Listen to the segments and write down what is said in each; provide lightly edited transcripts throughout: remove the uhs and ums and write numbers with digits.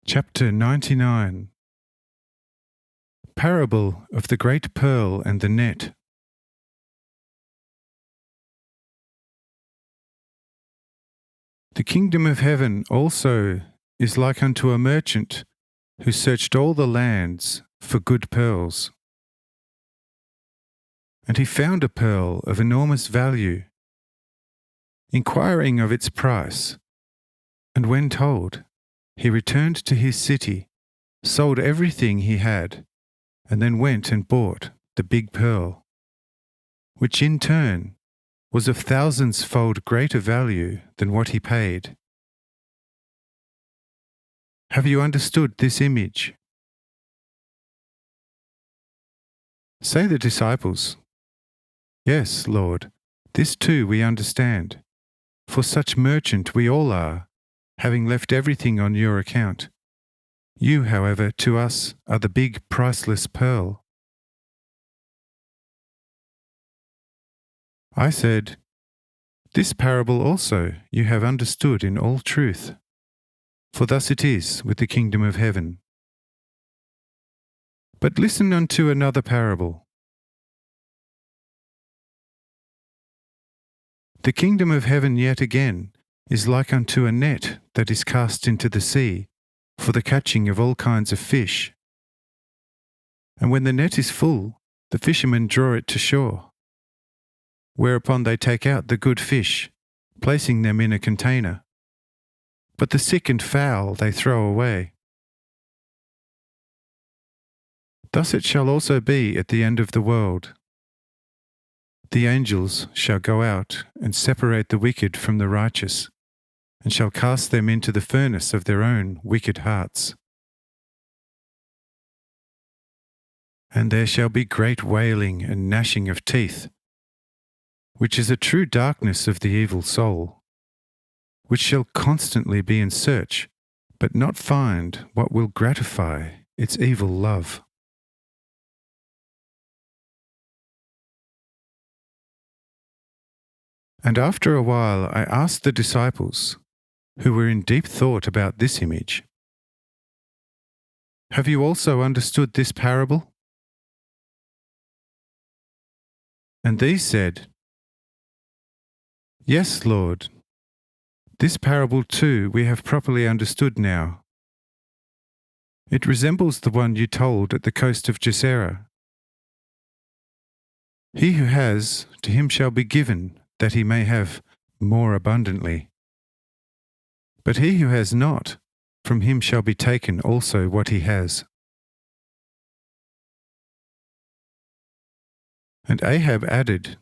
Chapter 99. Parable of the Great Pearl and the Net. The kingdom of heaven also is like unto a merchant who searched all the lands for good pearls. And he found a pearl of enormous value. Inquiring of its price, and when told, he returned to his city, sold everything he had, and then went and bought the big pearl, which in turn was of thousands-fold greater value than what he paid. Have you understood this image? Say the disciples, Yes, Lord, this too we understand, for such merchant we all are, having left everything on your account. You, however, to us are the big priceless pearl. I said, This parable also you have understood in all truth, for thus it is with the kingdom of heaven. But listen unto another parable. The kingdom of heaven yet again is like unto a net that is cast into the sea for the catching of all kinds of fish. And when the net is full, the fishermen draw it to shore, whereupon they take out the good fish, placing them in a container. But the sick and foul they throw away. Thus it shall also be at the end of the world. The angels shall go out and separate the wicked from the righteous, and shall cast them into the furnace of their own wicked hearts. And there shall be great wailing and gnashing of teeth, which is a true darkness of the evil soul, which shall constantly be in search, but not find what will gratify its evil love. And after a while I asked the disciples, who were in deep thought about this image, Have you also understood this parable? And these said, Yes, Lord. This parable too we have properly understood now. It resembles the one you told at the coast of Gesera. He who has, to him shall be given, that he may have more abundantly. But he who has not, from him shall be taken also what he has. And Ahab added,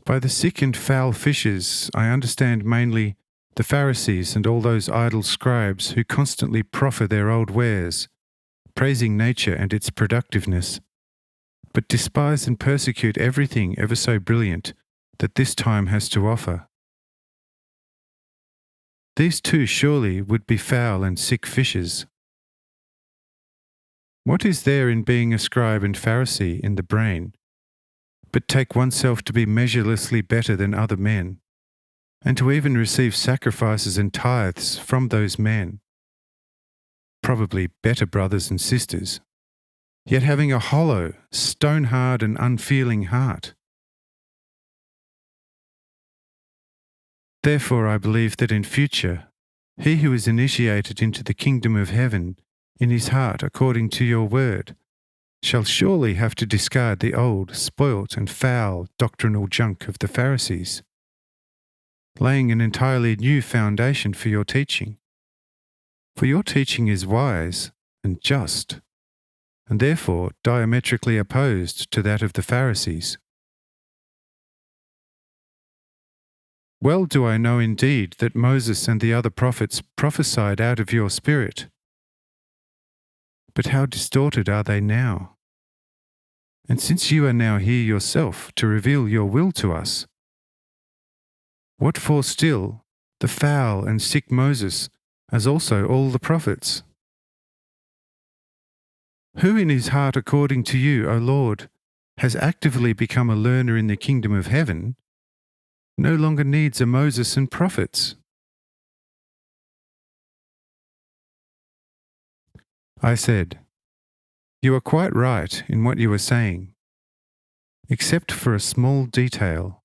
By the sick and foul fishes I understand mainly the Pharisees and all those idle scribes who constantly proffer their old wares, praising nature and its productiveness, but despise and persecute everything ever so brilliant that this time has to offer. These too surely would be foul and sick fishes. What is there in being a scribe and Pharisee in the brain, but take oneself to be measurelessly better than other men, and to even receive sacrifices and tithes from those men, probably better brothers and sisters, yet having a hollow, stone-hard and unfeeling heart? Therefore I believe that in future, he who is initiated into the kingdom of heaven in his heart according to your word shall surely have to discard the old, spoilt and foul doctrinal junk of the Pharisees, laying an entirely new foundation for your teaching. For your teaching is wise and just, and therefore diametrically opposed to that of the Pharisees. Well do I know indeed that Moses and the other prophets prophesied out of your spirit. But how distorted are they now? And since you are now here yourself to reveal your will to us, what for still the foul and sick Moses, as also all the prophets? Who in his heart according to you, O Lord, has actively become a learner in the kingdom of heaven, no longer needs a Moses and prophets? I said, "You are quite right in what you are saying, except for a small detail,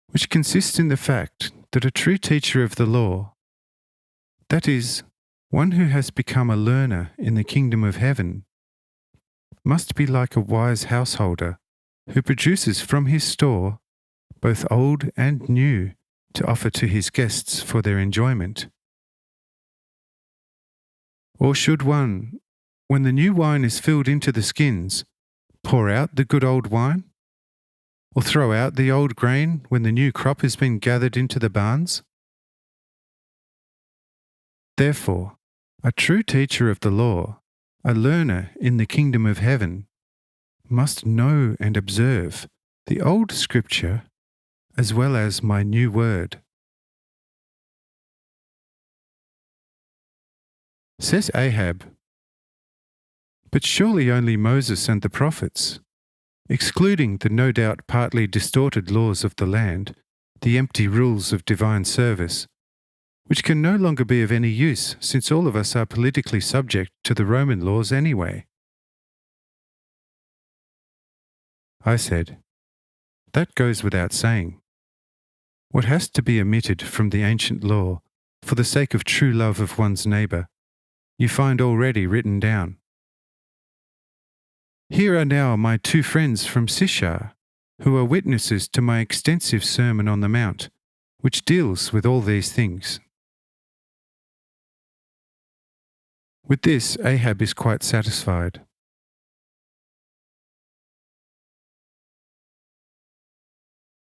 which consists in the fact that a true teacher of the law, that is, one who has become a learner in the kingdom of heaven, must be like a wise householder who produces from his store both old and new to offer to his guests for their enjoyment. Or should one, when the new wine is filled into the skins, pour out the good old wine? Or throw out the old grain when the new crop has been gathered into the barns? Therefore, a true teacher of the law, a learner in the kingdom of heaven, must know and observe the old scripture as well as my new word." Says Ahab, "But surely only Moses and the prophets, excluding the no doubt partly distorted laws of the land, the empty rules of divine service, which can no longer be of any use since all of us are politically subject to the Roman laws anyway." I said, "That goes without saying. What has to be omitted from the ancient law for the sake of true love of one's neighbour, you find already written down. Here are now my two friends from Sishar, who are witnesses to my extensive Sermon on the Mount, which deals with all these things." With this, Ahab is quite satisfied.